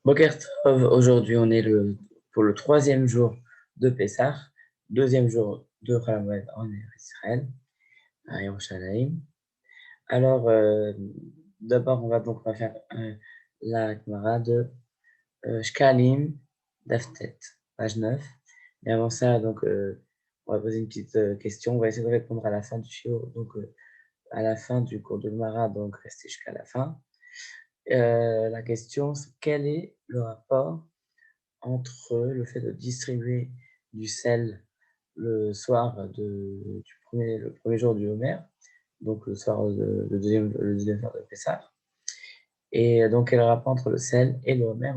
Boker Tov, aujourd'hui on est pour le troisième jour de Pessah, deuxième jour de Ramadan en Israël, à Yerushalayim. Alors, d'abord on va faire la Gemara de Shkalim Daftet, page 9. Mais avant ça, on va poser une petite question, on va essayer de répondre à la fin du shiur, à la fin du cours de Gemara, donc restez jusqu'à la fin. La question, c'est quel est le rapport entre le fait de distribuer du sel le soir le premier jour du Homer, donc le soir le deuxième soir de Pessah, et donc quel rapport entre le sel et le Homer.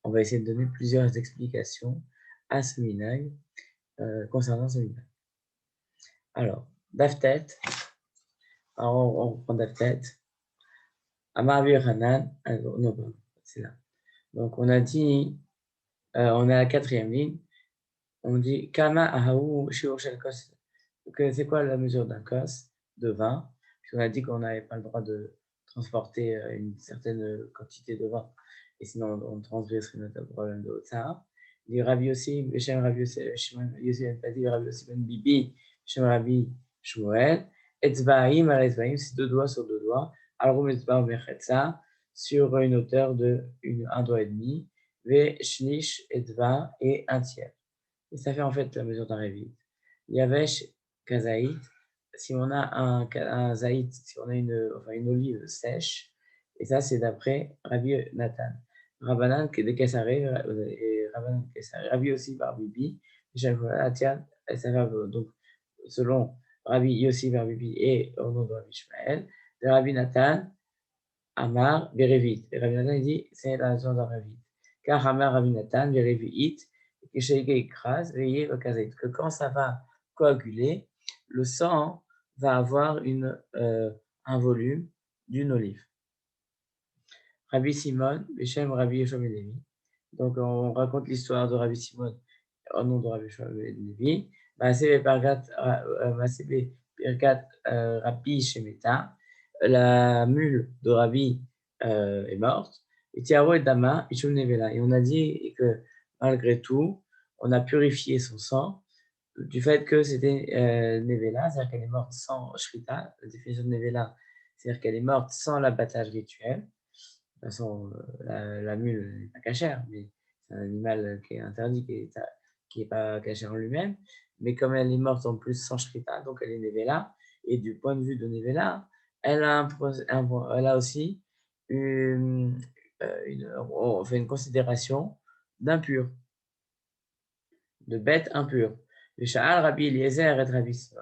On va essayer de donner plusieurs explications à ce minag, concernant ce minag. Alors, Daftet, on reprend Daftet. Amar Hanan, non, pardon, c'est là. Donc on a dit, on est à la quatrième ligne. On dit Kama Ahaou Shiur Shel Kos. C'est quoi la mesure d'un kos de vin? Puisqu'on a dit qu'on n'avait pas le droit de transporter une certaine quantité de vin, et sinon on transgresserait notre problème de Otsara. Il dit Rabbi Yossi, Beshem Rabbi Yossi Ben Padi, Rabbi Yossi Ben Bibi, Beshem Rabbi Shmuel, Etzbaim al Etzbaim, c'est deux doigts sur deux doigts, Alrum Etzbaim Mechetza, sur une hauteur de un doigt et demi, Ve Shnish Etzba et un tiers. Et ça fait en fait la mesure d'un révit. Yavesh Kazaït, si on a un zaït, si on a une olive sèche, et ça c'est d'après Rabbi Nathan. Rabbanan de Kessaré, et Rabbanan Kessaré, Rabbi aussi par Bibi, donc selon Rabbi Yossi par Bibi et au nom de Rabbi Ishmael, de Rabbi Nathan, Amar, Berevit. Et Rabbi Nathan dit c'est la mesure d'un révit. Car Amar Rabbi Nathan, Berevit, que quand ça va coaguler, le sang va avoir un volume d'une olive. Rabbi Simon, Beshem Rabbi Yeshua ben Levi. Donc on raconte l'histoire de Rabbi Simon au nom de Rabbi Yeshua ben Levi. Rabbi Shemeta, la mule de Rabbi est morte. Et Tiaro et Dama, et on a dit que malgré tout, on a purifié son sang du fait que c'était Nevela, c'est-à-dire qu'elle est morte sans Shrita. La définition de Nevela, c'est-à-dire qu'elle est morte sans l'abattage rituel. De toute façon, la mule n'est pas cachère, mais c'est un animal qui est interdit, qui n'est pas cachère en lui-même. Mais comme elle est morte en plus sans Shrita, donc elle est Nevela. Et du point de vue de Nevela, elle a aussi on fait une considération d'impur, de bête impure. Le Sha'al Rabbi Eliezer et Rabbi Simon.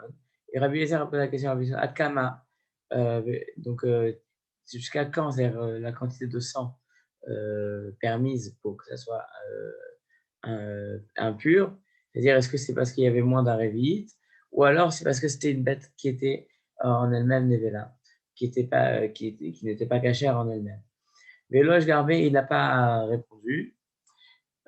Et Rabbi Eliezer a posé la question à Rabbi Simon, Adkama, jusqu'à quand, c'est-à-dire la quantité de sang permise pour que ça soit impur, c'est-à-dire est-ce que c'est parce qu'il y avait moins d'un révite, ou alors c'est parce que c'était une bête qui était en elle-même Nevela, qui n'était pas cachère en elle-même. Véloge Garbé, il n'a pas répondu.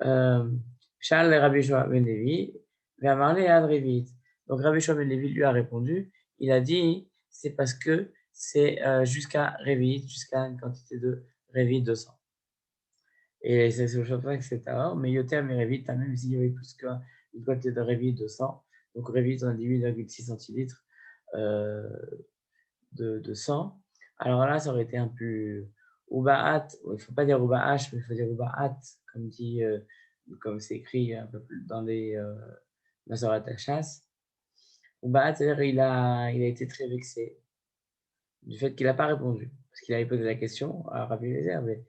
Charles Rabbi Shua ben Levi, Vermarle ad Revit. Donc Rabbi Shua ben Levi lui a répondu, il a dit c'est parce que c'est jusqu'à Revit, jusqu'à une quantité de Revit de sang. Et c'est le chauffeur, etc. Mais Yoter mais Revit, même s'il y avait plus qu'une quantité de Revit de sang, donc Revit on a dit 8,6 centilitres de sang. Alors là, ça aurait été un peu Ubaat, il ne faut pas dire Ubaash, mais il faut dire Ubaat, comme c'est écrit un peu plus dans les Masorat Hachas. Ubaat, c'est-à-dire il a été très vexé du fait qu'il n'a pas répondu, parce qu'il avait posé la question à Rabbi Eliezer, mais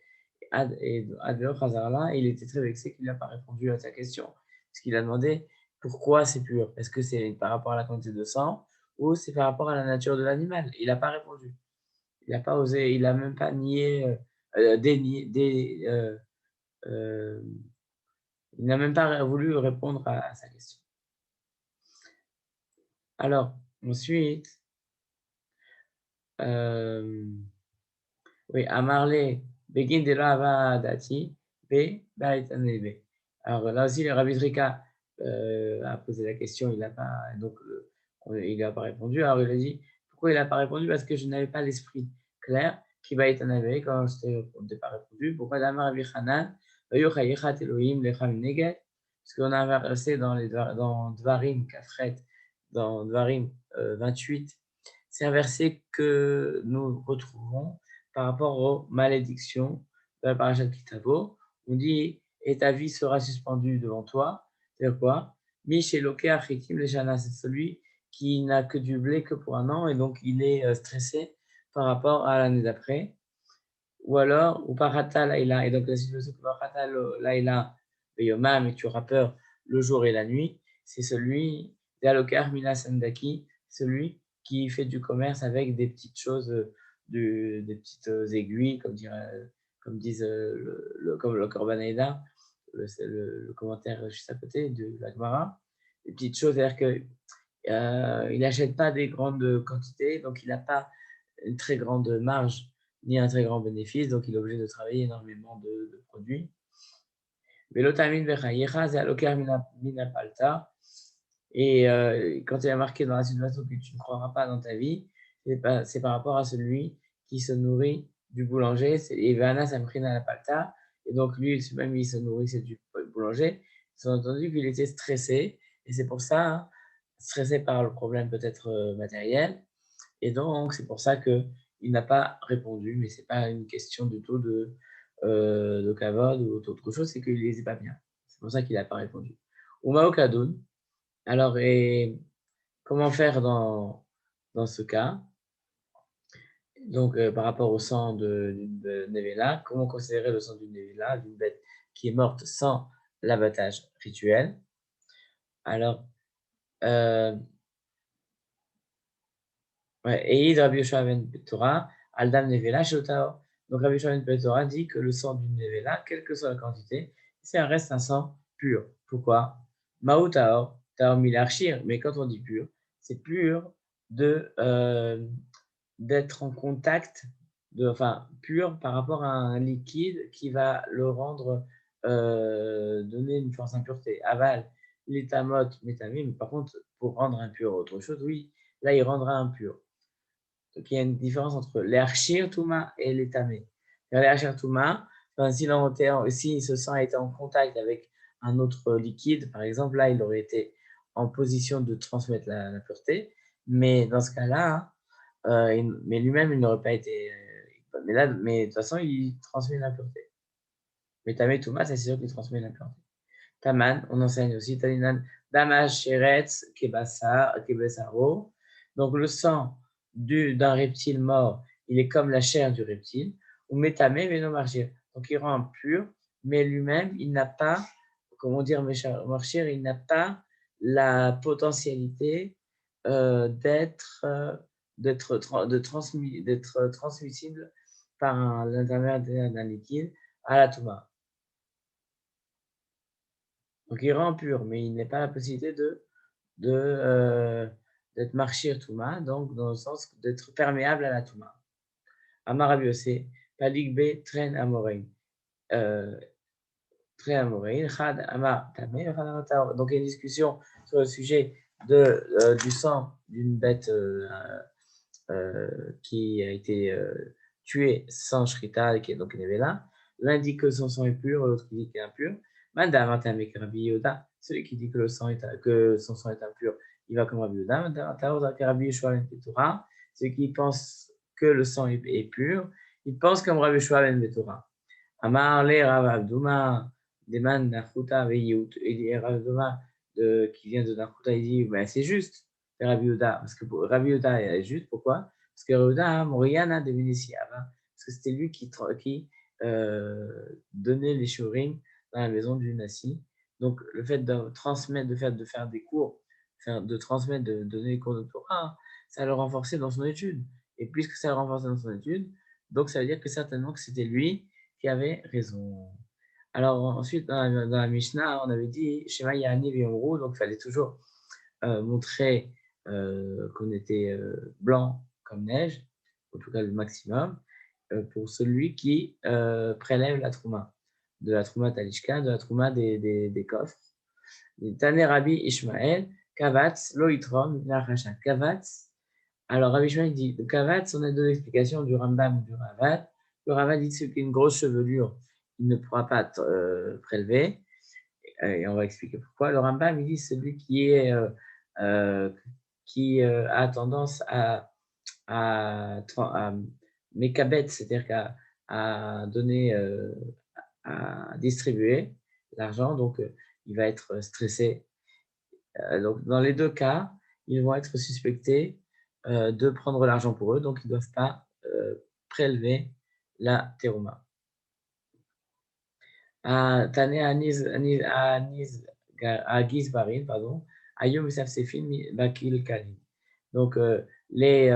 l'autre hasard-là, il était très vexé qu'il n'a pas répondu à sa question, parce qu'il a demandé pourquoi c'est pur. Est-ce que c'est par rapport à la quantité de sang ou c'est par rapport à la nature de l'animal? Il n'a pas répondu. Il n'a pas osé, il n'a même pas nié, il n'a même pas voulu répondre à sa question. Alors, ensuite, oui, Amarle, Begin de la Dati, B, Baïtanebe. Alors là aussi, le Rabbi Zrika a posé la question, il n'a pas, il n'a pas répondu. Alors il a dit, pourquoi il n'a pas répondu? Parce que je n'avais pas l'esprit clair qui va être un quand je t'ai pas répondu. Pourquoi Damar Rabbi Hanan, Elohim Lechem Neged? Parce qu'on a un verset dans Dvarim, Kafret, dans Dvarim 28. C'est un verset que nous retrouvons par rapport aux malédictions de la parashat Kitavo. On dit et ta vie sera suspendue devant toi. C'est quoi? Micheloke Achitim Leshana, c'est celui qui n'a que du blé que pour un an et donc il est stressé par rapport à l'année d'après. Ou alors, ou Parata Laïla, et donc la situation que Parata Laïla, Yomam, et tu auras peur le jour et la nuit, c'est celui, Dalokar Mina Sandaki, celui qui fait du commerce avec des petites choses, des petites aiguilles, comme disent comme le Korban Aïda, le commentaire juste à côté de la Gemara, des petites choses, c'est-à-dire que il n'achète pas des grandes quantités, donc il n'a pas une très grande marge ni un très grand bénéfice, donc il est obligé de travailler énormément de produits. Et quand il a marqué dans la situation que tu ne croiras pas dans ta vie, c'est par rapport à celui qui se nourrit du boulanger. Et Vana Samkrina la Palta. Et donc lui, même il se nourrissait du boulanger. Ils ont entendu qu'il était stressé. Et c'est pour ça, hein, stressé par le problème peut-être matériel. Et donc, c'est pour ça qu'il n'a pas répondu, mais ce n'est pas une question du tout de kavod ou autre chose, c'est qu'il ne les est pas bien. C'est pour ça qu'il n'a pas répondu. Uma Okadoun. Alors, et comment faire dans ce cas? Donc, par rapport au sang d'une Nevela, comment considérer le sang d'une Nevela, d'une bête qui est morte sans l'abattage rituel? Alors, et Rabbi Yoshua ben Torah, Aldam Nevela, Shotao. Donc Rabbi Yoshua ben Torah dit que le sang d'une Nevela, quelle que soit la quantité, c'est un reste un sang pur. Pourquoi? Mao Taor, Taor Milarchir, mais quand on dit pur, c'est pur d'être en contact, enfin pur par rapport à un liquide qui va le rendre, donner une force impureté. Aval, l'étamot, métamé, mais par contre, pour rendre impur autre chose, oui, là il rendra impur. Donc, il y a une différence entre l'archir touma et l'étamé. L'archir touma, si ce sang a été en contact avec un autre liquide, par exemple, là, il aurait été en position de transmettre la pureté. Mais dans ce cas-là, mais lui-même, il n'aurait pas été. Mais de toute façon, il transmet la pureté. Mais tamé touma, c'est sûr qu'il transmet la pureté. Taman, on enseigne aussi, Talinan, Damash, Sheretz, Kebesaro. Donc, le sang d'un reptile mort, il est comme la chair du reptile. Ou Metame, Venomarchir. Donc, il rend pur, mais lui-même, il n'a pas, comment dire, Marchir, il n'a pas la potentialité d'être transmissible par l'intermédiaire d'un liquide à la Touma. Donc, il rend pur, mais il n'a pas la possibilité d'être marchir Touma, donc dans le sens d'être perméable à la Touma. Amarabiosé, Paligbe, Tren Amorein. Tren Amorein, Chad Amar Tamé, donc il y a une discussion sur le sujet du sang d'une bête qui a été tuée sans Shrita, qui est donc Nevela. L'un dit que son sang est pur, l'autre dit qu'il est impur. Mandam Tamek Rabbi Yoda, celui qui dit que son sang est impur, il va comme Rabbi Yoda. Mandam Rabbi Yeshua ben Betora, celui qui pense que le sang est pur, il pense comme Rabbi Yeshua ben Betora. Amar le Rav Abdouma, Deman Nachuta Veyout, et Rav Abdouma qui vient de Nachuta, il dit ben, c'est juste, Rabbi Yoda, parce que Rabbi Yoda est juste, pourquoi? Parce que Rabbi Yoda, Moriana de Vénétia, parce que c'était lui qui donnait les shurim dans la maison du Nassi. Donc, le fait de transmettre, de faire des cours, de transmettre, de donner des cours de Torah, ça le renforçait dans son étude. Et puisque ça le renforçait dans son étude, donc ça veut dire que certainement que c'était lui qui avait raison. Alors ensuite, dans la Mishnah, on avait dit Shema Yahani V'Yomru, donc il fallait toujours montrer qu'on était blanc comme neige, en tout cas le maximum, pour celui qui prélève la trouma, de la trouma talishka, de la trouma des coffres. Taner Rabbi Ishmael, Kavatz, Loitrom, Nachasha. Kavatz, Alors, Rabbi Shmuel dit, le Kavatz, on a deux explications du Rambam et du Ravad. Le Ravad dit que celui qui a une grosse chevelure, il ne pourra pas prélever. Et on va expliquer pourquoi. Le Rambam, il dit celui qui a tendance à mécabet, c'est-à-dire à donner, à distribuer l'argent, donc il va être stressé. Donc, dans les deux cas, ils vont être suspectés de prendre l'argent pour eux, donc ils ne doivent pas prélever la terouma. Tane à Gizbarin, pardon, Ayom Sefsefin Bakil Kalim. Donc, les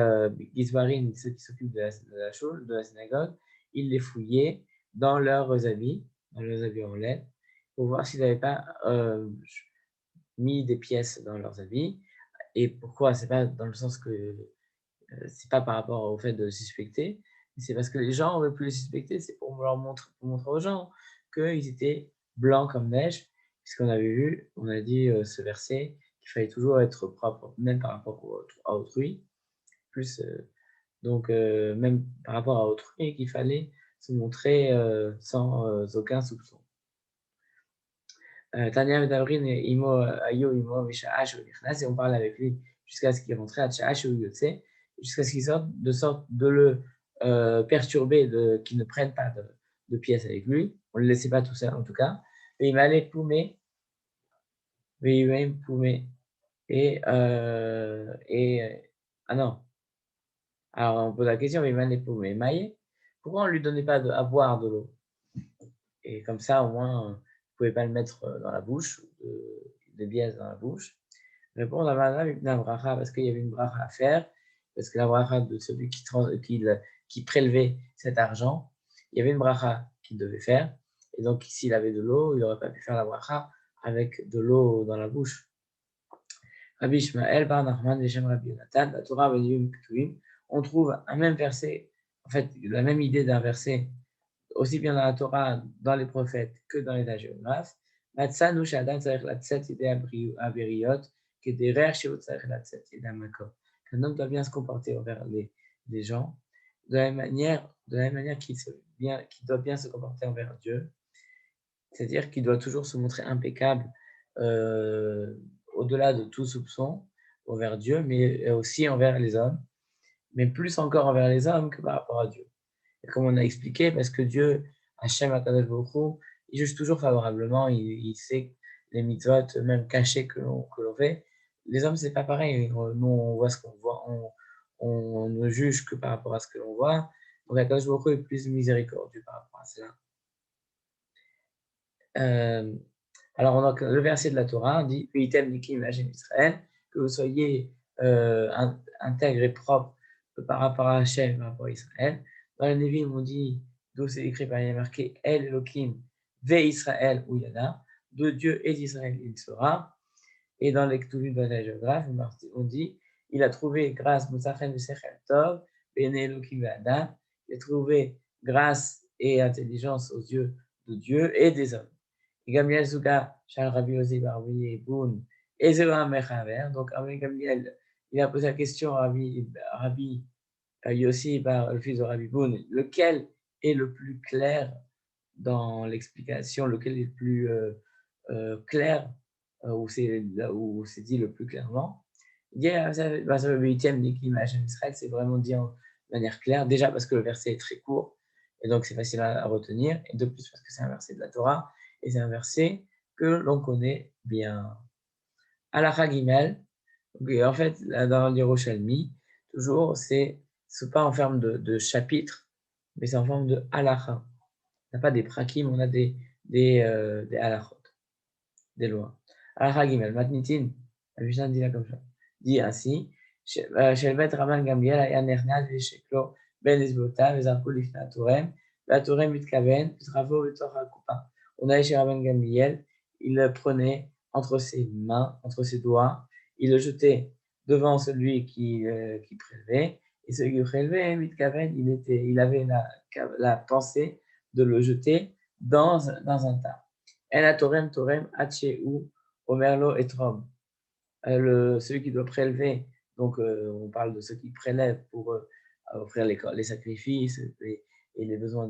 Gizbarin, ceux qui s'occupent de la chose, de la synagogue, ils les fouillaient dans leurs habits en laine, pour voir s'ils n'avaient pas mis des pièces dans leurs habits. Et pourquoi? C'est pas dans le sens que c'est pas par rapport au fait de suspecter, mais c'est parce que les gens ne veulent plus les suspecter, c'est pour montrer aux gens qu'ils étaient blancs comme neige, puisqu'on avait vu, on a dit ce verset, qu'il fallait toujours être propre, même par rapport à autrui, plus donc même par rapport à autrui, qu'il fallait se montrer sans aucun soupçon. Tania Medabrin Imo Ayo Imo Misha'ash Nichnas, et on parle avec lui jusqu'à ce qu'il rentre à Tsha'ash ou Yotse, jusqu'à ce qu'il sorte, de sorte de le perturber, qu'il ne prenne pas de pièces avec lui. On ne le laissait pas tout seul en tout cas. Et il m'allait poumer, et ah non. Alors on pose la question, il m'allait poumer, maillé. Pourquoi on ne lui donnait pas à boire de l'eau? Et comme ça, au moins, vous ne pouvez pas le mettre dans la bouche, des biaises dans la bouche. Répond la madame Ibn Bracha, parce qu'il y avait une bracha à faire, parce que la bracha de celui qui prélevait cet argent, il y avait une bracha qu'il devait faire. Et donc, s'il avait de l'eau, il n'aurait pas pu faire la bracha avec de l'eau dans la bouche. Rabbi Ishmael, Bar Nachman, Veshem Rabbi Yonatan, la Torah, on trouve un même verset, en fait, la même idée d'un verset, aussi bien dans la Torah, dans les prophètes, que dans les géographes. Matzanu sh'adam tzarich latzet yedei aberiot, kederer shehu tzarich latzet yedei makor. Qu'un homme doit bien se comporter envers les gens, de la même manière qu'il doit bien se comporter envers Dieu, c'est-à-dire qu'il doit toujours se montrer impeccable au-delà de tout soupçon envers Dieu, mais aussi envers les hommes, mais plus encore envers les hommes que par rapport à Dieu. Et comme on a expliqué, parce que Dieu, Hachem Akadosh Baruch Hu, il juge toujours favorablement, il sait les mitzvot, même cachés que l'on fait. Les hommes, c'est pas pareil. Nous, on voit ce qu'on voit, on ne juge que par rapport à ce que l'on voit. Donc Akadosh Baruch Hu est plus miséricordieux par rapport à cela. Alors, donc, le verset de la Torah dit Veitem Nikim Hachem Israël, que vous soyez intègres et propres par rapport à Hachem, par rapport à Israël. Dans les Nevi'im, on dit, d'où c'est écrit, par il y a marqué El Elohim Ve Israël ou Yada, de Dieu et d'Israël il sera. Et dans les Ktuvim de la géographe, on dit il a trouvé grâce Mousachen Vesechel Tov, Bene Elohim Ve Adam, il a trouvé grâce et intelligence aux yeux de Dieu et des hommes. Et Gamliel Zuga, Shal Rabbi Ozi Barbi Boun, Ezra Mechaver. Donc, Rabbi Gamliel, il a posé la question à Rabbi Yossi, le fils de Rabbi Boun, lequel est le plus clair dans l'explication, lequel est le plus clair, où c'est dit le plus clairement. Il dit, c'est vraiment dit de manière claire, déjà parce que le verset est très court, et donc c'est facile à retenir, et de plus parce que c'est un verset de la Torah, et c'est un verset que l'on connaît bien. Halakha Gimel, en fait, dans l'Yerushalmi, toujours, c'est pas en forme de chapitre, mais c'est en forme de halakha. On n'a pas des prakim, on a des halakhot, des lois. Halakha Gimel, Matnitin, la Mishnah dit là comme ça, dit ainsi, Shelvet Raman Gamliel, Aya Nernad, Vesheklo, Ben Esbota, Vezarko Lifna Torem, La Torem Mitkaven, Travo Vetor Hakupa. On allait chez Raman Gamliel, il le prenait entre ses mains, entre ses doigts, il le jetait devant celui qui prélevait, et celui qui prélevait, Mitkaven, il avait la pensée de le jeter dans un tas. En a Torem, Hatcheu, Omerlo et Trom. Celui qui doit prélever Donc, on parle de ceux qui prélèvent pour offrir les sacrifices et les besoins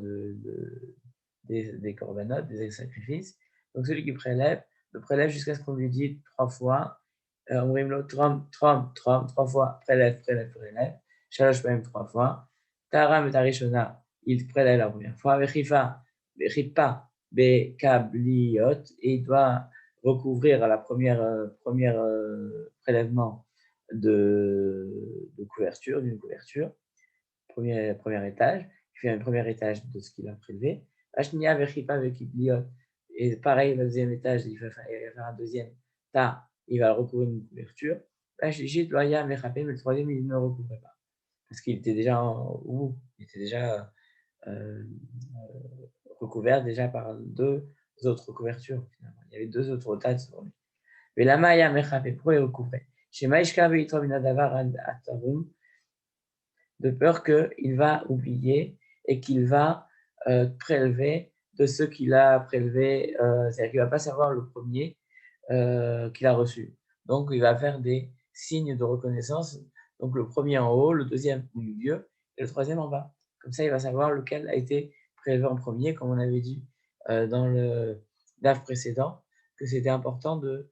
des corbanotes, des sacrifices. Donc, celui qui prélève, le prélève jusqu'à ce qu'on lui dise 3 fois, Omrim-lo, trom, trom, trom, 3 fois, prélève, prélève, prélève, Shalosh Paim 3 fois, Taram et Tarishona, il prélève la première fois, Vechifa, Vechipa, Bekabliot, et il doit recouvrir à la première prélèvement de couverture, d'une couverture, premier étage, il fait un premier étage de ce qu'il a prélevé. Ashnia Vechipa Vekibliot, et pareil, le deuxième étage, il va faire un deuxième tas, il va recouvrir une couverture. Ashishit Loya Vechapé, mais le troisième, il ne le recouvrait pas. Parce qu'il était déjà il était déjà recouvert déjà par deux autres couvertures, finalement. Il y avait deux autres tas sur lui. Mais la Maya Mechapé, pourquoi il recouvrait? Chez Maïshka Veitrovina Atarum, de peur qu'il va oublier et qu'il va prélever de ceux qu'il a prélevé, c'est-à-dire qu'il ne va pas savoir le premier qu'il a reçu. Donc, il va faire des signes de reconnaissance. Donc, le premier en haut, le deuxième au milieu et le troisième en bas. Comme ça, il va savoir lequel a été prélevé en premier, comme on avait dit dans le DAF précédent, que c'était important de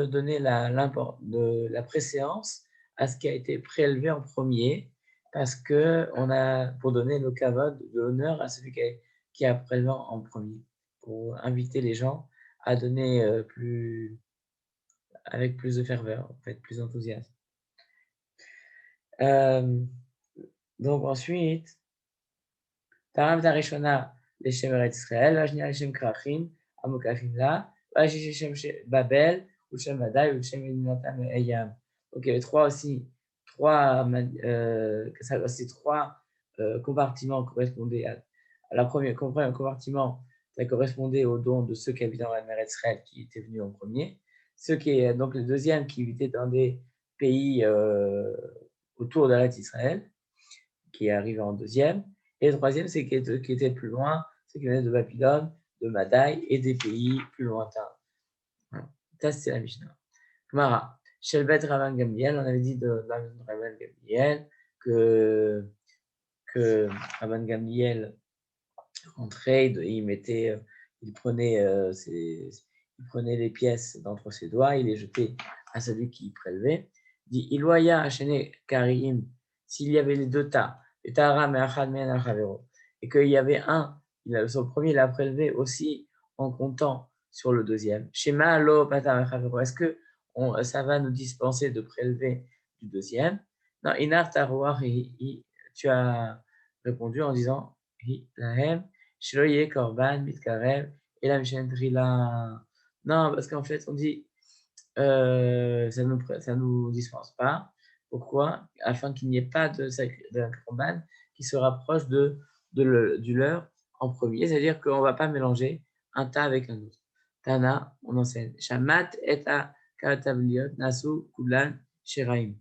donner la préséance à ce qui a été prélevé en premier, parce que pour donner le kavod, de l'honneur à celui qui a prélevé en premier, pour inviter les gens à donner avec plus de ferveur, en fait, plus d'enthousiasme. Donc ensuite, Taram Tarishona, les Shem Eretz Israël, Vajnia les Shem Krachim, Amokafim la, Vajish Shem Babel, ou Shem Adai, ou Shem Edinatam Eyam. Donc il y avait trois compartiments correspondaient à la première compartiment, ça correspondait au don de ceux qui habitaient dans la mer Israël qui étaient venus en premier. Donc le deuxième qui était dans des pays autour de Israël, qui est arrivé en deuxième. Et le troisième, c'est qui était plus loin, c'est qui venait de Babylone, de Madaï et des pays plus lointains. Voilà. Ça, c'est la Mishnah. Gemara. Shelbet Ravan Gamliel, on avait dit de Ravan Gamliel que Ravan Gamliel rentrait, il prenait les pièces d'entre ses doigts, il les jetait à celui qui prélevait. Il dit Iloya Hachene Karim, s'il y avait les deux tas, et qu'il y avait sur le premier, il a prélevé aussi en comptant sur le deuxième. Shema lo est-ce que ça va nous dispenser de prélever du deuxième? Non, Inar Tarouar, tu as répondu en disant Lahem, Shloye Korban, Mitkarev, Elam Shendrila. Non, parce qu'en fait, on dit ça nous dispense pas. Pourquoi? Afin qu'il n'y ait pas d'un korban qui se rapproche du leur en premier. C'est-à-dire qu'on ne va pas mélanger un tas avec un autre. Tana, on enseigne. Shamat et a katabliot nasu kulan sheraim.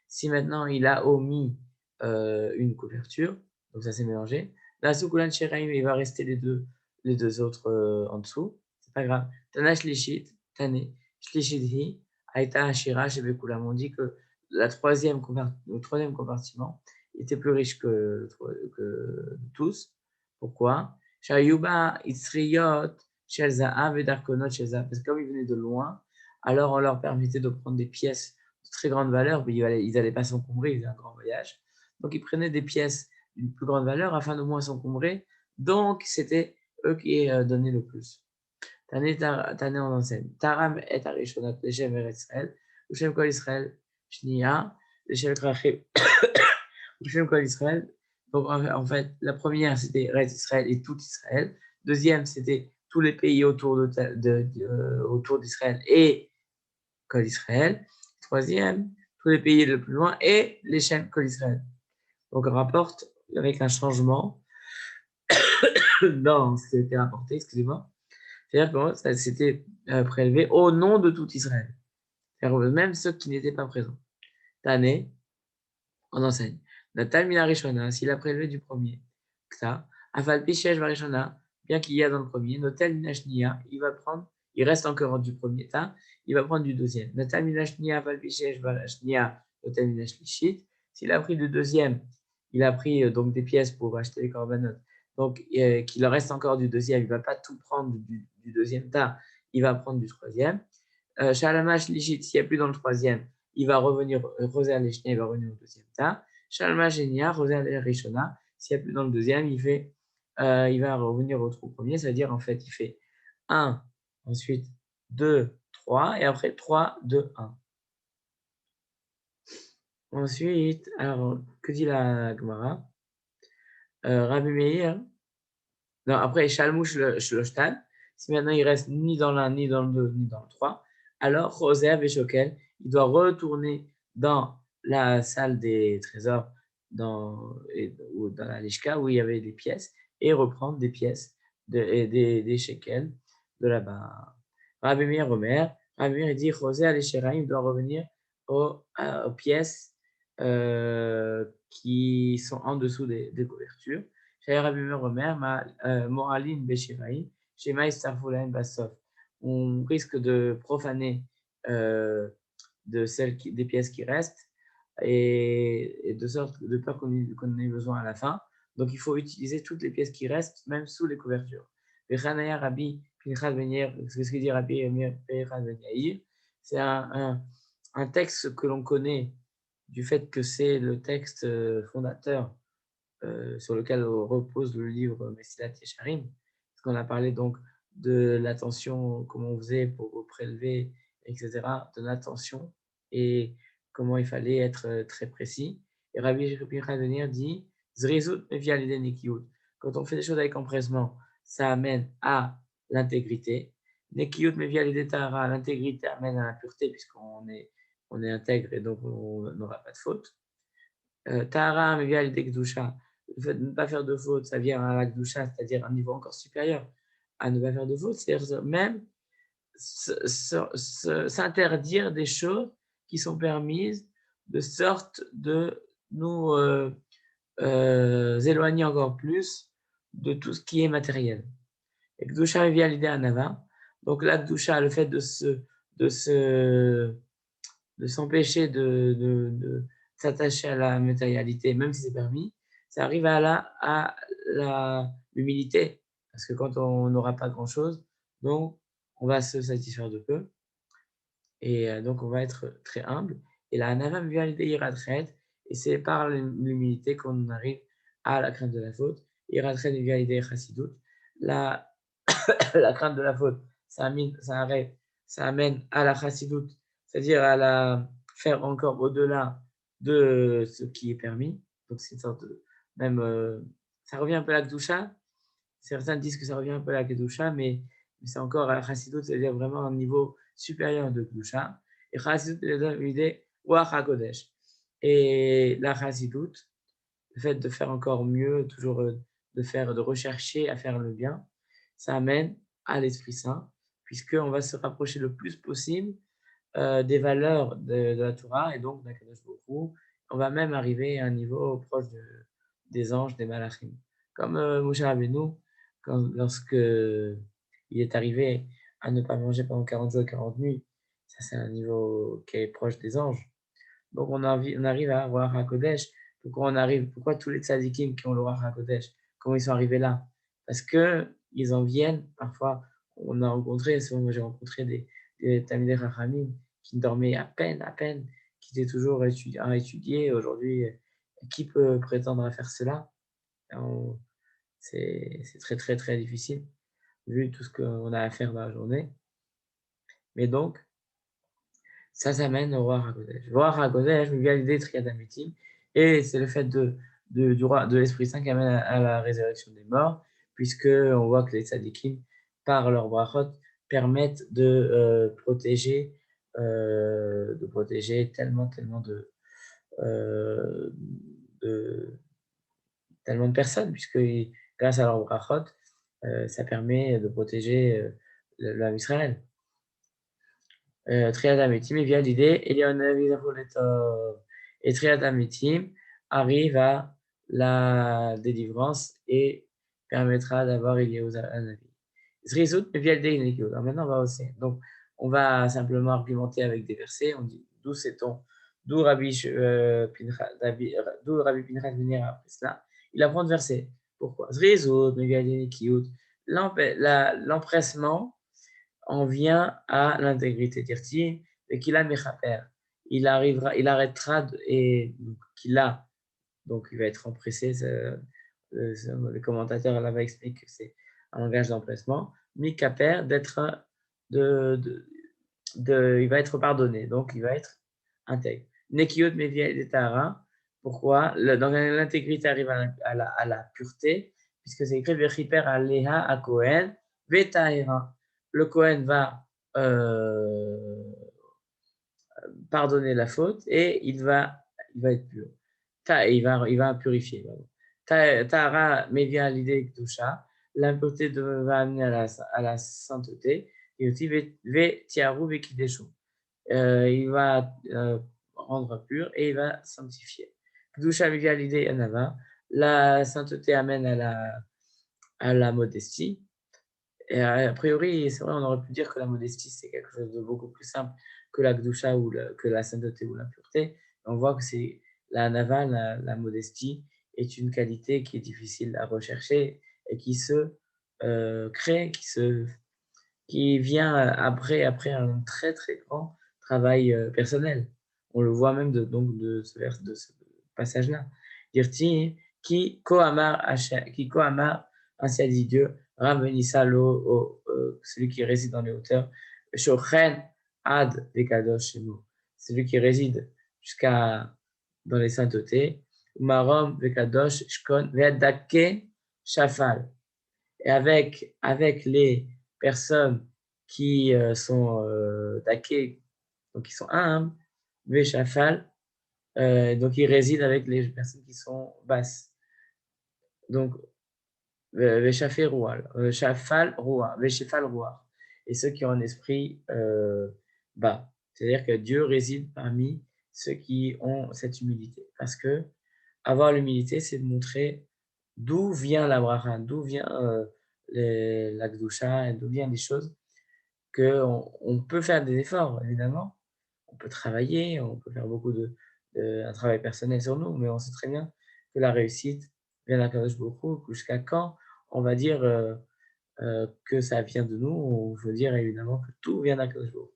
Si maintenant il a omis une couverture, donc ça s'est mélangé, nasu kulan sheraim, il va rester les deux autres en dessous. C'est pas grave. Tana shlishit, tane. Shlishidhi, Aïta Hashira, chez Bekulam. On dit que le troisième compartiment était plus riche que tous. Pourquoi? Shayuba, Itzriyot, Shelza'a, Vedarkonot, Shelza'a. Parce que comme ils venaient de loin, alors on leur permettait de prendre des pièces de très grande valeur, mais ils n'allaient pas s'encombrer, ils faisaient un grand voyage. Donc ils prenaient des pièces d'une plus grande valeur afin de moins s'encombrer. Donc c'était eux qui donnaient le plus. Tané en enseigne. Taram et Arishonot, les Shem Eretz Israël, ou Shem Kol Israël, Shnia, les Shem Krachim, ou Shem Kol Israël. Donc en fait, la première c'était Eretz Israël et tout Israël. Deuxième, c'était tous les pays autour d'Israël et Kol Israël. Troisième, tous les pays le plus loin et les Shem Kol Israël. Donc on rapporte avec un changement dans ce qui a été rapporté, excusez-moi. C'est-à-dire que ça s'était prélevé au nom de tout Israël. Même ceux qui n'étaient pas présents. Tané, on enseigne. Natal Minarishona, s'il a prélevé du premier. Ça. Afal Pishesh Varishona, bien qu'il y a dans le premier. Notel Minashnia, il reste encore du premier tas, il va prendre du deuxième. Natal Minashnia, Afal Pishesh Varishnia, le Talmid Shlishit. S'il a pris du deuxième, il a pris donc des pièces pour acheter les corbanotes. Donc, qu'il en reste encore du deuxième, il ne va pas tout prendre du deuxième tas, il va prendre du troisième. Shalamash Lishit, s'il n'y a plus dans le troisième, il va revenir, Roser Lishne, il va revenir au deuxième tas. Shalamash Genia, Roser Rishona, s'il n'y a plus dans le deuxième, il va revenir au trou premier, c'est-à-dire en fait, il fait 1, ensuite 2, 3, et après 3, 2, 1. Ensuite, alors, que dit la Gemara? Rabbi Meir, non, après, Shalmouch Shloshtan, si maintenant il reste ni dans l'un, ni dans le 2, ni dans le 3, alors Roser Veshokel, il doit retourner dans la salle des trésors ou dans la Lishka où il y avait des pièces et reprendre des pièces, des shekels de là-bas. Rabbi Meir Omer, Rabbi Meir dit Roser Lisheraim doit revenir aux pièces qui sont en dessous des couvertures. On risque de profaner des pièces qui restent et de sorte de peur qu'on ait besoin à la fin. Donc il faut utiliser toutes les pièces qui restent, même sous les couvertures. C'est un texte que l'on connaît du fait que c'est le texte fondateur sur lequel repose le livre Messilat Yesharim, parce qu'on a parlé donc de l'attention, comment on faisait pour prélever, etc., de l'attention et comment il fallait être très précis. Et Rabbi Rabbi dit Zrizut mevia l'idée nekiyut. Quand on fait des choses avec empressement, ça amène à l'intégrité. Nekiyut mevia l'idée tahara, l'intégrité amène à la pureté, puisqu'on est intègre et donc on n'aura pas de faute. Tahara mevia l'idée kedusha. Le fait de ne pas faire de faute, ça vient à la kedusha, c'est-à-dire un niveau encore supérieur à ne pas faire de faute, c'est-à-dire même s'interdire des choses qui sont permises, de sorte de nous éloigner encore plus de tout ce qui est matériel. Et Kedusha vient l'idée à Nava. Donc la Kedusha, le fait de s'empêcher de s'attacher à la matérialité, même si c'est permis, ça arrive à l'humilité. Parce que quand on n'aura pas grand-chose, donc on va se satisfaire de peu. Et donc on va être très humble. Et la Hanava vient l'idée Iratred. Et c'est par l'humilité qu'on arrive à la crainte de la faute. Iratred vient l'idée Chassidut. La crainte de la faute, ça amène à la Chassidut, c'est-à-dire à la faire encore au-delà de ce qui est permis. Donc c'est une sorte de même ça revient un peu à la Kedusha. Certains disent que ça revient un peu à la Kedusha, mais c'est encore à la Chassidut, c'est-à-dire vraiment un niveau supérieur de Kedusha. Et Chassidut est l'idée Ruach HaKodesh. Et la Chassidut, le fait de faire encore mieux, toujours de rechercher à faire le bien, ça amène à l'Esprit Saint, puisqu'on va se rapprocher le plus possible des valeurs de la Torah et donc d'Akadosh Baruch Hu. On va même arriver à un niveau proche des anges, des malachim. Comme Moshe Rabbeinu, lorsque il est arrivé à ne pas manger pendant 40 jours et 40 nuits, ça c'est un niveau qui est proche des anges. Donc on arrive à avoir HaKodesh. Pourquoi tous les tzadikim qui ont le Ruach HaKodesh, comment ils sont arrivés là? Parce qu'ils en viennent, parfois, on a rencontré, moi j'ai rencontré des Talmidei Chachamim qui dormaient à peine, qui étaient toujours à étudier. Aujourd'hui, qui peut prétendre à faire cela? C'est très très très difficile, vu tout ce qu'on a à faire dans la journée. Mais donc, ça s'amène au Ruach HaKodesh. Le Ruach HaKodesh vient l'idée Triad Amitim, et c'est le fait de l'Esprit Saint qui amène à la résurrection des morts, puisqu'on voit que les tzadikim, par leur brachot, permettent de protéger tellement de personnes, puisque grâce à leur brachot, ça permet de protéger l'âme Israël. Triad Amitim, il vient l'idée, et Triad Amitim arrive à la délivrance et permettra d'avoir Eliyahu Hanavi. Zrizut vient l'idée. Alors maintenant, on va aussi. Donc, on va simplement argumenter avec des versets. On dit, d'où sait-on D'où Rabbi Pinchas venir après cela. Il apprend le verset. Pourquoi? L'empressement en vient à l'intégrité. Dirti, et qu'il a mechaper. Il arrêtera et qu'il a, donc il va être empressé. Le commentateur là-bas explique que c'est un langage d'empressement. Mikaper, il va être pardonné, donc il va être intègre. Nekiot Meviel et Tahara. Pourquoi? Dans l'intégrité arrive à la pureté, puisque c'est écrit Vechiper Aleha à Kohen, Vetahera. Le Kohen va pardonner la faute et il va être pur. Il va purifier. Tahara Mevia l'idée Kdusha. L'impureté va amener à la sainteté. Et aussi Vetiaru Vekideshu. Il va rendre pur et il va sanctifier. Kdusha Mevia l'idée Anava. La sainteté amène à la modestie. Et a priori, c'est vrai, on aurait pu dire que la modestie, c'est quelque chose de beaucoup plus simple que la Gdusha ou que la sainteté ou l'impureté. On voit que c'est la nava, la modestie, est une qualité qui est difficile à rechercher et qui se crée, qui vient après un très très grand travail personnel. On le voit même de ce passage-là. Dire-t-il, qui kohamar, ainsi a dit Dieu, Ravenissa celui qui réside dans les hauteurs, Shochen ad vekadosh shemu, celui qui réside jusqu'à dans les saintetés, Marom vekadosh shkon ve'adake shafal. Et avec les personnes qui sont dakées, donc qui sont humbles, veshafal, donc ils résident avec les personnes qui sont basses. Donc, Shafal Roua, Veshefal Roua, et ceux qui ont un esprit bas. C'est-à-dire que Dieu réside parmi ceux qui ont cette humilité. Parce que avoir l'humilité, c'est de montrer d'où vient la bracha, d'où vient la Gdusha, et d'où viennent les choses, qu'on peut faire des efforts, évidemment. On peut travailler, on peut faire beaucoup un travail personnel sur nous, mais on sait très bien que la réussite vient d'Akadosh Baruch Hu. Jusqu'à quand on va dire que ça vient de nous? On veut dire évidemment que tout vient d'Akadosh Baruch Hu.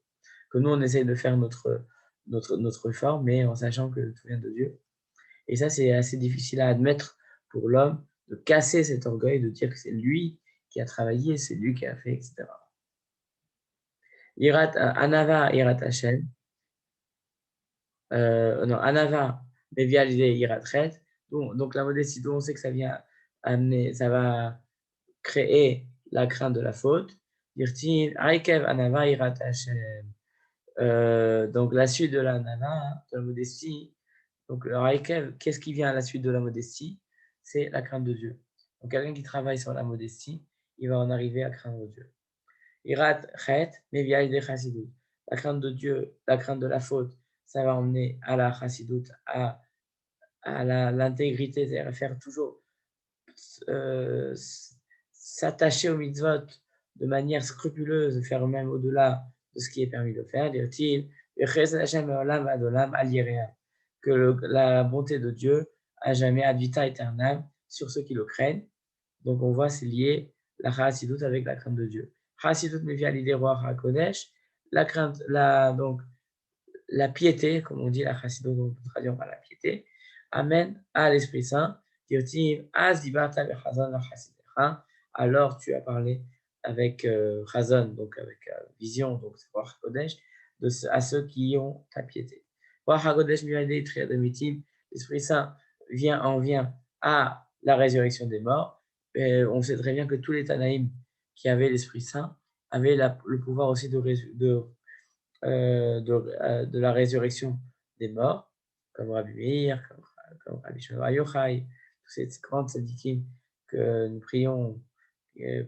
Que nous, on essaye de faire notre effort, mais en sachant que tout vient de Dieu. Et ça, c'est assez difficile à admettre pour l'homme, de casser cet orgueil, de dire que c'est lui qui a travaillé, c'est lui qui a fait, etc. Anava Irat Hashem. Non, Anava, mais via l'idée Iratret. Donc la modestie, d'où on sait que ça vient amener, ça va créer la crainte de la faute. Dirtin, Aikev Anava Irat Hashem. Donc la suite de la Anava, de la modestie. Donc le Aikev, qu'est-ce qui vient à la suite de la modestie? C'est la crainte de Dieu. Donc quelqu'un qui travaille sur la modestie, il va en arriver à craindre Dieu. Irat Chet, mais via l'idée Chassidut. La crainte de Dieu, la crainte de la faute, ça va emmener à la Chassidut, à l'intégrité, c'est-à-dire faire toujours s'attacher aux mitzvot de manière scrupuleuse, faire même au-delà de ce qui est permis de faire, dire-t-il, que la bonté de Dieu a jamais ad vita aeternam sur ceux qui le craignent. Donc on voit, c'est lié la chassidut avec la crainte de Dieu. Chassidut me vient à l'idée roi HaKodesh, la crainte, donc la piété, comme on dit, la chassidut, on peut traduire par la piété, amène à l'Esprit Saint. Alors tu as parlé avec Chazon, donc avec vision, donc c'est Roi HaKodesh, à ceux qui ont ta piété. Roi HaKodesh l'Esprit Saint en vient à la résurrection des morts. Et on sait très bien que tous les Tanaïm qui avaient l'Esprit Saint avaient le pouvoir aussi de la résurrection des morts, comme Rabbi Meir, comme Rabbi Shimon Bar Yochai, tous ces grandes tzadikim que nous prions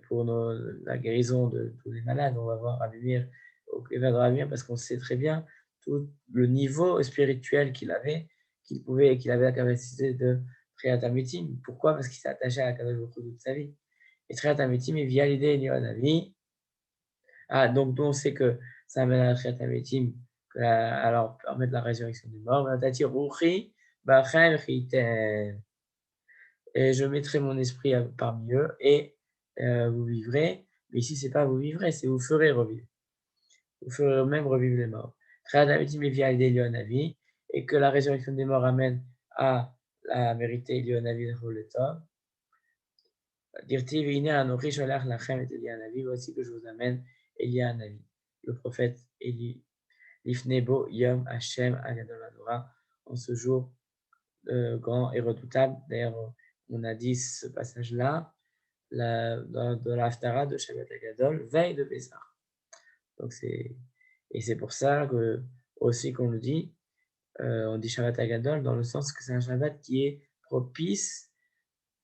pour la guérison de tous les malades. On va voir Rabbi Meir au Kéva de Rabbi Meir parce qu'on sait très bien tout le niveau spirituel qu'il avait la capacité de Triat Amitim. Pourquoi? Parce qu'il s'est attaché à la Kadosh Baruch Hu toute sa vie. Et Triat Amitim est via l'idée Elion Navi. Donc on sait que ça amène à la Triat Amitim, alors permettre la résurrection des morts. Et je mettrai mon esprit parmi eux et vous vivrez. Mais ici, c'est pas vous vivrez, c'est vous ferez revivre. Vous ferez même revivre les morts. Et que la résurrection des morts amène à la vérité Elionavi Roletov. Dirtiv Ine Anochi Sholach Lachem et Elianavi, voici que je vous amène Elianavi, le prophète Eli, Lifnebo Yom Hashem Agadol Adora, en ce jour grand et redoutable. D'ailleurs, on a dit ce passage-là de l'Haftara de Shabbat Agadol, veille de Pessah. Donc c'est pour ça que aussi qu'on le dit, on dit Shabbat Agadol dans le sens que c'est un Shabbat qui est propice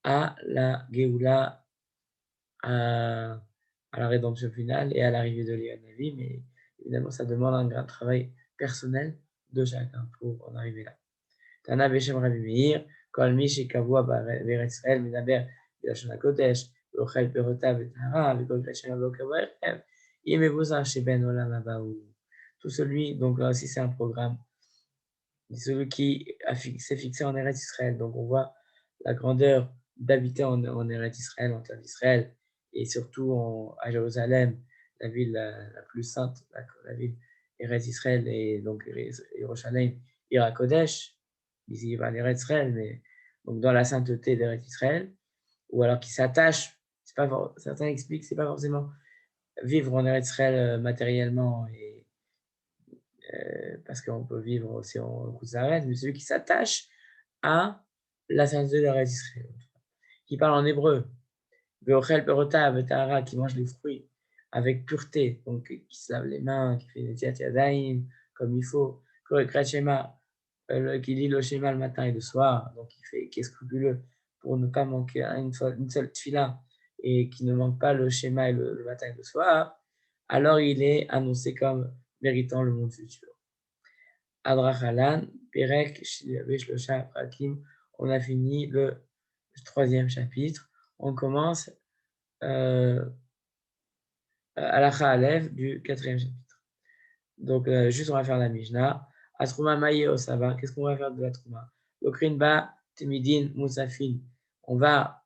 à la Géoula, à la rédemption finale et à l'arrivée de Léonavi, mais évidemment ça demande un grand travail personnel de chacun pour en arriver là. Tana Beshem Rabbi Meir, Kol Mi Shekavua Beretz Israël Medaber B'Lashon HaKodesh, V'Ochel Perotav V'Tahara, V'Kol Kashem Avokav Erev, Yemevuzah Sheben Olam Habaou. Tout celui, donc là aussi c'est un programme, celui qui s'est fixé en Eretz Israël. Donc on voit la grandeur d'habiter en Eretz Israël, en terre d'Israël, et surtout à Jérusalem, la ville la plus sainte, la ville Eretz Israël, et donc Yerushalayim, Ira Kodesh, ici il va en Eretz Israël, mais donc dans la sainteté d'Eretz Israël, ou alors qui s'attache, certains expliquent, c'est pas forcément vivre en Eretz Israël matériellement, parce qu'on peut vivre aussi en Kouzaret, mais celui qui s'attache à la sainteté d'Eretz Israël, qui parle en hébreu, Ve'ochel perota ve'tahara, qui mange les fruits avec pureté, donc qui se lave les mains, qui fait des tiat yadayim comme il faut, qui lit le schéma le matin et le soir, donc qui est scrupuleux pour ne pas manquer une seule tfila et qui ne manque pas le schéma le matin et le soir, alors il est annoncé comme méritant le monde futur. Adrachalan, Perek, Shlosha, Prakim, on a fini le troisième chapitre. On commence à la Cha'alev du quatrième chapitre. Donc, juste on va faire la Mishnah. Atrouma Maye Osava, qu'est-ce qu'on va faire de la Trouma? Lokrinba, Timidin, Moussafin. On va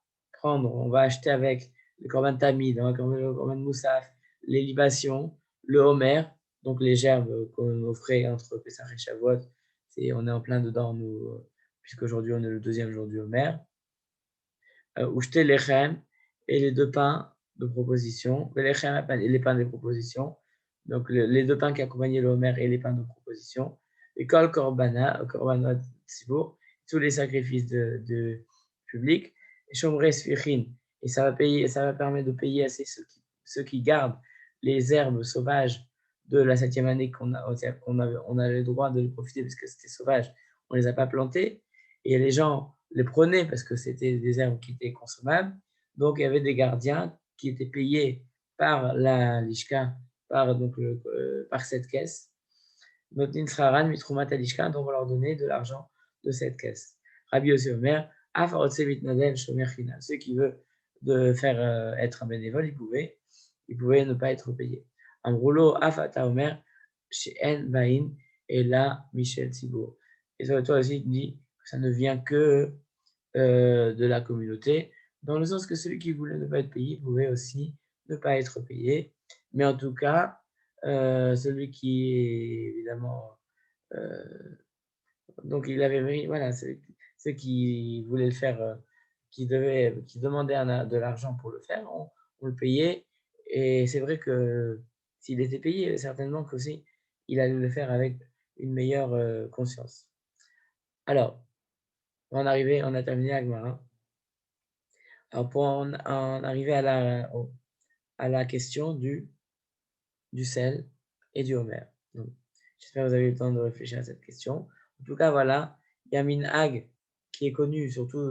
acheter avec le Korban Tamid, le Korban Moussaf, les libations, le Homer, donc les gerbes qu'on offrait entre Pessah et Shavuot. On est en plein dedans, nous, puisqu'aujourd'hui on est le deuxième jour du Homer. Ushte Lechem et les deux pains de proposition, et les pains des propositions, donc les deux pains qui accompagnaient le Homer et les pains de proposition, et Kol Korbanot Tzibur, tous les sacrifices de public, et Shomre Sfichin, et ça va permettre de payer assez ceux qui gardent les herbes sauvages de la 7e année qu'on avait le droit de les profiter parce que c'était sauvage, on ne les a pas plantées, et les gens les prenaient parce que c'était des herbes qui étaient consommables. Donc, il y avait des gardiens qui étaient payés par la Lishka, par cette caisse. Notnin Sraran, Mitrumat Lishka, donc on va leur donner de l'argent de cette caisse. Rabbi Yossi Omer, Afarotse Mitnadel Shomer China. Ceux qui veulent faire être un bénévole, ils pouvaient ne pas être payés. Amroulo, Afata Omer, She'en Bain, et là, Michel Thibault. Et ça, toi aussi, il dit que ça ne vient que de la communauté, dans le sens que celui qui voulait ne pas être payé pouvait aussi ne pas être payé. Mais en tout cas, celui qui est évidemment... donc il avait... Voilà, ceux qui voulaient le faire, qui demandaient de l'argent pour le faire, on le payait. Et c'est vrai que s'il était payé, certainement qu'aussi, il allait le faire avec une meilleure conscience. Alors, on a terminé avec Gemara. Alors, pour en arriver à la question du sel et du homer. J'espère que vous avez eu le temps de réfléchir à cette question. En tout cas, voilà, Yamin Hag, qui est connu surtout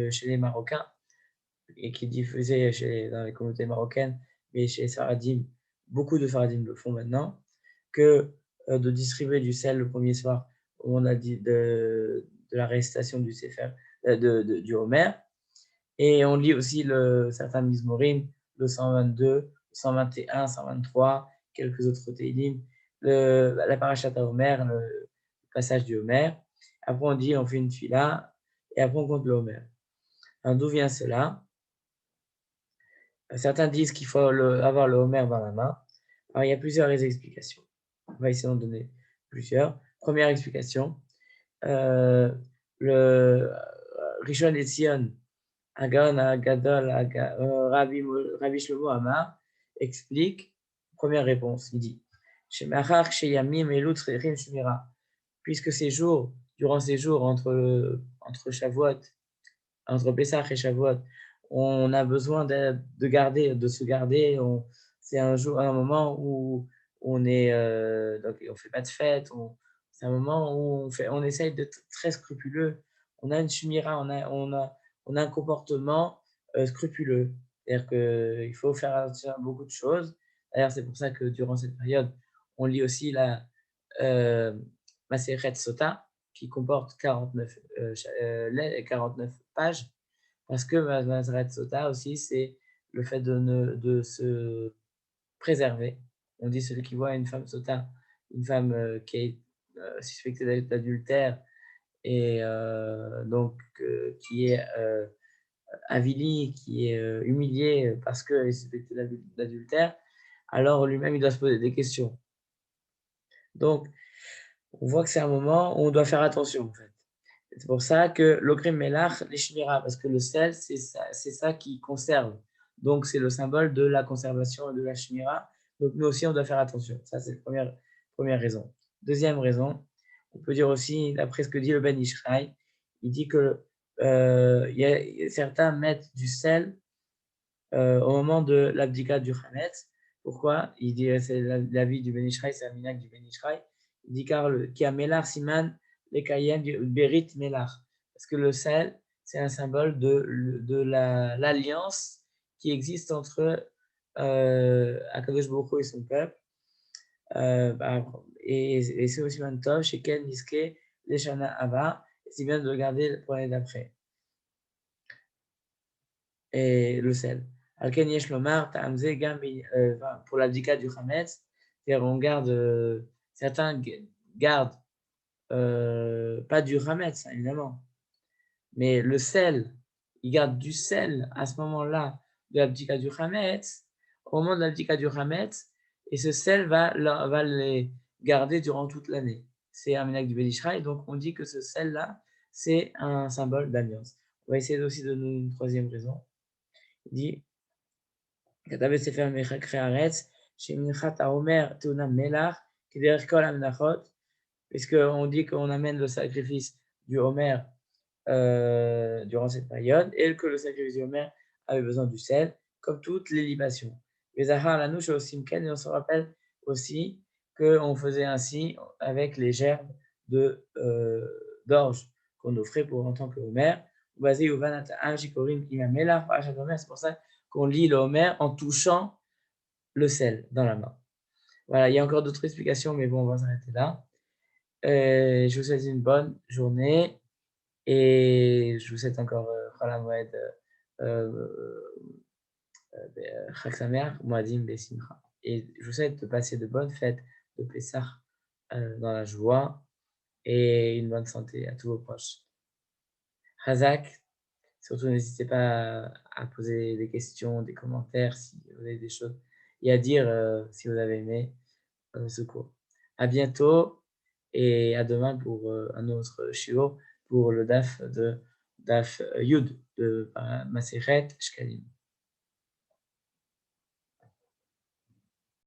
chez les Marocains et qui est diffusé dans les communautés marocaines, mais chez les Faradim, beaucoup de Faradim le font maintenant, que de distribuer du sel le premier soir, où on a dit de la récitation du Sefer, du Homer. Et on lit aussi certains Mizmorim, le 122, le 121, 123, quelques autres Teilim, la parashat Homer, le passage du Homer. Après, on dit, on fait une fila, et après, on compte le Homer. Alors, d'où vient cela? Certains disent qu'il faut avoir le Homer dans la main. Alors, il y a plusieurs explications. On va essayer d'en donner plusieurs. Première explication, le Rishon LeZion, Agaon Agadol, Rabbi Shlomo Amar, explique, première réponse, il dit, puisque ces jours, durant ces jours entre Shavuot, entre Pessah et Shavuot, on a besoin de se garder. C'est un moment où on est, donc on fait pas de fête. C'est un moment où on essaye d'être très scrupuleux. On a une shmira, on a un comportement scrupuleux. C'est-à-dire qu'il faut faire attention à beaucoup de choses. D'ailleurs, c'est pour ça que durant cette période, on lit aussi la Masechet Sota, qui comporte 49 pages, parce que Masechet Sota aussi, c'est le fait de se préserver. On dit celui qui voit une femme Sota, une femme qui est suspectée d'adultère et donc qui est avilie, qui est humiliée parce qu'elle est suspectée d'adultère, alors lui-même il doit se poser des questions. Donc, on voit que c'est un moment où on doit faire attention en fait. C'est pour ça que l'okrim melach les shmira, parce que le sel, c'est ça qui conserve. Donc, c'est le symbole de la conservation et de la shmira. Donc, nous aussi, on doit faire attention. Ça, c'est la première raison. Deuxième raison, on peut dire aussi, d'après ce que dit le Ben Ishraï, il dit que certains mettent du sel au moment de l'abdicat du Hametz. Pourquoi? Il dit, c'est l'avis du Ben Ishraï, c'est un minhag du Ben Ishraï. Il dit car qui a melar siman les kayem du berit melar. Parce que le sel, c'est un symbole de l'alliance qui existe entre Akadosh Baruch Hu et son peuple. Et c'est aussi un tov chez Ken Niske, les Shana Ava, c'est bien de regarder pour l'année d'après. Et le sel. Alken yesh lomar ta'amze gam pour l'abdicat du Hametz, c'est-à-dire on garde, certains gardent pas du Hametz, évidemment, mais le sel, ils gardent du sel à ce moment-là de l'abdicat du Hametz, au moment de l'abdicat du Hametz, et ce sel va les garder durant toute l'année. C'est un minhag du Ben Ishraï, donc on dit que ce sel-là, c'est un symbole d'alliance. On va essayer aussi de donner une troisième raison. Il dit כתב בספר מלכי הארץ, שמנחת העומר תאונה מלח, כדרך כל המנחות, puisqu'on dit qu'on amène le sacrifice du Homer durant cette période, et que le sacrifice du Homer avait besoin du sel, comme toutes les libations. Et on se rappelle aussi qu'on faisait ainsi avec les gerbes d'orge qu'on offrait en tant que Homer. C'est pour ça qu'on lit le Homer en touchant le sel dans la main. Voilà, il y a encore d'autres explications, mais bon, on va s'arrêter là. Je vous souhaite une bonne journée et je vous souhaite encore Chol HaMoed, Chag Sameach, Moadim Besimcha. Et je vous souhaite de passer de bonnes fêtes de Pessah dans la joie et une bonne santé à tous vos proches. Hazak, surtout n'hésitez pas à poser des questions, des commentaires si vous avez des choses et à dire si vous avez aimé ce cours. À bientôt et à demain pour un autre shiur pour le daf Yud de Masechet Shkalim.